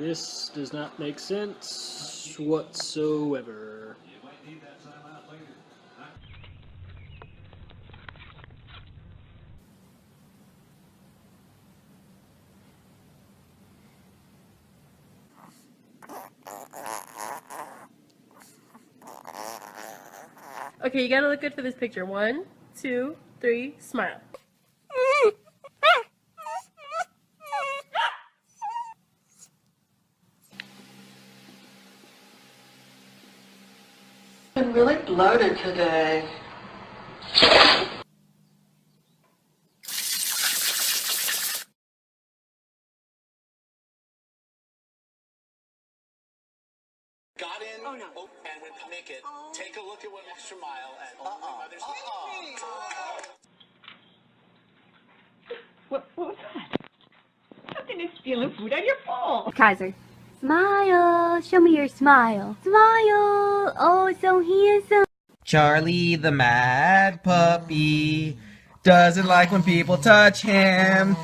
This does not make sense whatsoever. Okay, you gotta look good for this picture. 1, 2, 3, smile. I'm really bloated today. Got in and went naked. Take a look at 1 Extra Mile and Mother's What was that? Something is stealing food out of your bowl. Kaiser. Smile. Show me your smile. Smile. Oh, so handsome. Charlie the mad puppy doesn't like when people touch him.